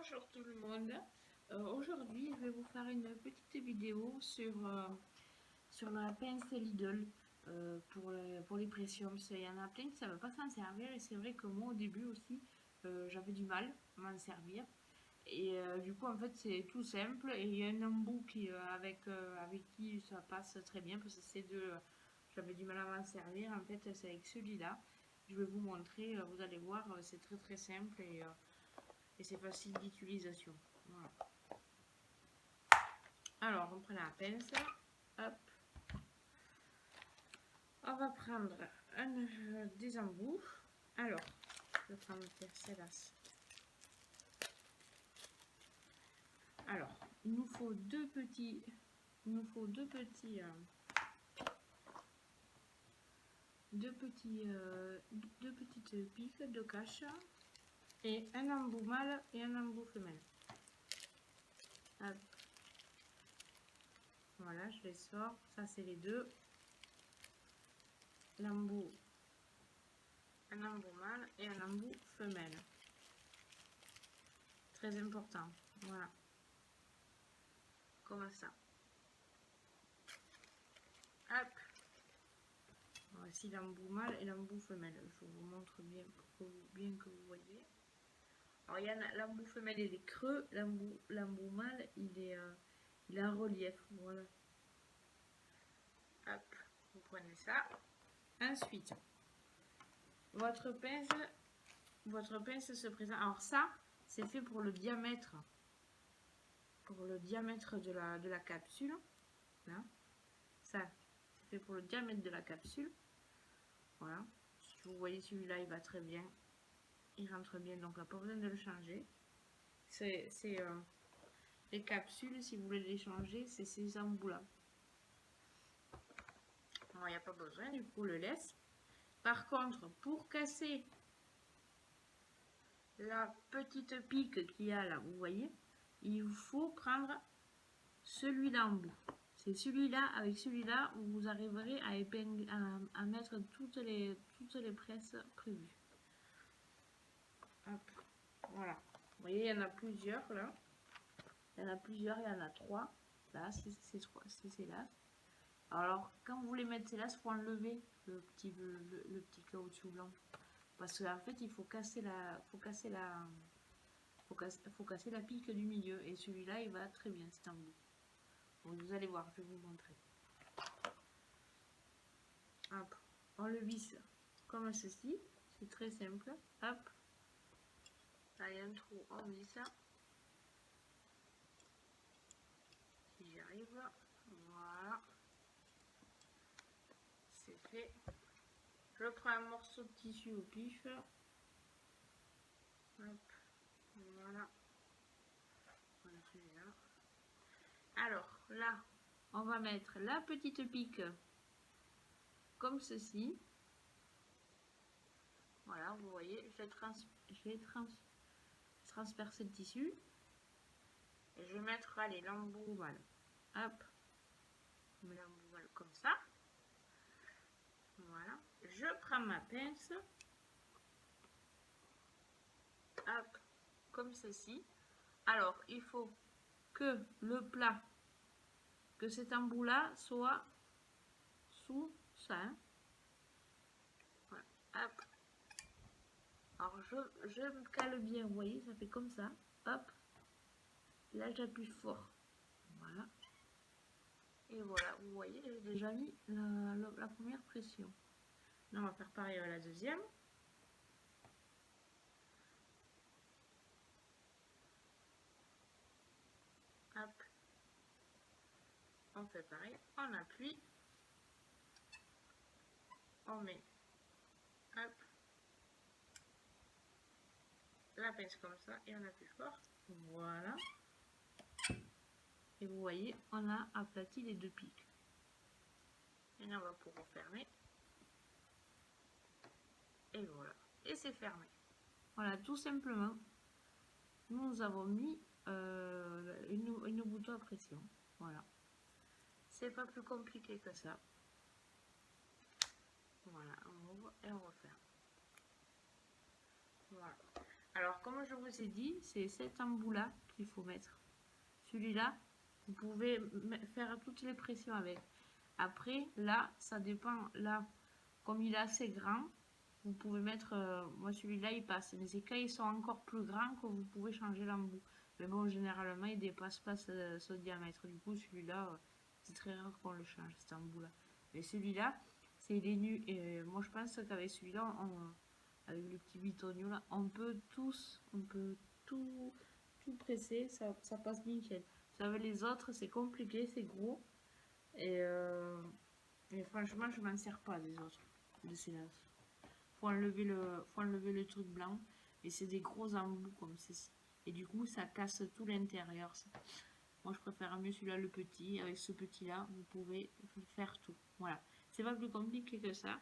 Bonjour tout le monde. Aujourd'hui, je vais vous faire une petite vidéo sur la pince Lidl pour les pressiums. Il y en a plein qui ne savent pas s'en servir et c'est vrai que moi au début aussi, j'avais du mal à m'en servir. Et du coup, en fait, c'est tout simple et il y a un embout avec qui ça passe très bien parce que ces deux, j'avais du mal à m'en servir. En fait, c'est avec celui-là. Je vais vous montrer, vous allez voir, c'est très simple et c'est facile d'utilisation. Voilà. Alors, on prend la pince. Hop. On va prendre des embouts. Alors, je vais prendre celle-là. Alors, il nous faut deux petites piques de cache et un embout mâle et un embout femelle. Hop. Voilà, je les sors. Ça, c'est les deux. L'embout, un embout mâle et un embout femelle. Très important. Voilà. Comme ça. Hop. Voici l'embout mâle et l'embout femelle. Je vous montre bien pour bien que vous voyez. Alors, il y en a l'embout femelle, il est creux. L'embout mâle, il est en relief. Voilà. Hop. Vous prenez ça. Ensuite, votre pince se présente. Alors ça, c'est fait pour le diamètre. Pour le diamètre de la capsule. Là. Ça, c'est fait pour le diamètre de la capsule. Voilà. Si vous voyez celui-là, il va très bien. Il rentre bien, donc là, pas besoin de le changer. C'est les capsules, si vous voulez les changer, c'est ces embouts-là. Alors, il n'y a pas besoin, du coup, on le laisse. Par contre, pour casser la petite pique qu'il y a là, vous voyez, il faut prendre celui-là en bout. C'est celui-là, avec celui-là, où vous arriverez à mettre toutes les presses prévues. Hop. Voilà. Vous voyez, il y en a plusieurs là. Il y en a plusieurs, il y en a trois. Là, c'est là. Alors, quand vous voulez mettre ces là, il faut enlever le petit caoutchouc blanc. Parce qu'en fait, il faut casser la pique du milieu. Et celui-là, il va très bien, c'est en bout. Donc, vous allez voir, je vais vous montrer. Hop, on le visse comme ceci. C'est très simple. Hop. Là, il y a un trou, on visse ça. Si j'y arrive, voilà. C'est fait. Je prends un morceau de tissu au pif. Hop. Voilà. Voilà celui-là. Alors, là, on va mettre la petite pique comme ceci. Voilà, vous voyez, je vais transpercer le tissu. Et je vais mettre, allez, l'embout mâle. Hop. Je mets l'embout mâle comme ça. Voilà. Je prends ma pince. Hop. Comme ceci. Alors, il faut que le plat, que cet embout-là soit sous ça. Hein. Voilà. Hop. Alors, je me cale bien, vous voyez, ça fait comme ça. Hop. Là, j'appuie fort. Voilà. Et voilà, vous voyez, j'ai déjà mis la première pression. Là, on va faire pareil à la deuxième. Hop. On fait pareil. On appuie. On met. Hop. La pince comme ça et on appuie fort. Voilà. Et vous voyez, on a aplati les deux piques. Et là, on va pouvoir fermer. Et voilà. Et c'est fermé. Voilà, tout simplement. Nous avons mis une bouton à pression. Voilà. C'est pas plus compliqué que ça. Voilà, on ouvre et on referme. Voilà. Alors, comme je vous ai dit, c'est cet embout-là qu'il faut mettre. Celui-là, vous pouvez faire toutes les pressions avec. Après, là, ça dépend. Là, comme il est assez grand, vous pouvez mettre... moi, celui-là, il passe. Mais c'est quand ils sont encore plus grands que vous pouvez changer l'embout. Mais bon, généralement, il ne dépasse pas ce diamètre. Du coup, celui-là, c'est très rare qu'on le change, cet embout-là. Mais celui-là, c'est les nus. Et moi, je pense qu'avec celui-là, avec le petit bitonio là, on peut tout, tout presser, ça passe nickel. Vous savez, les autres, c'est compliqué, c'est gros. Et, euh, et franchement, je m'en sers pas des autres, de ces là. Faut enlever le truc blanc. Et c'est des gros embouts comme ceci. Et du coup, ça casse tout l'intérieur. Moi, je préfère mieux celui-là, le petit. Avec ce petit-là, vous pouvez faire tout. Voilà. C'est pas plus compliqué que ça.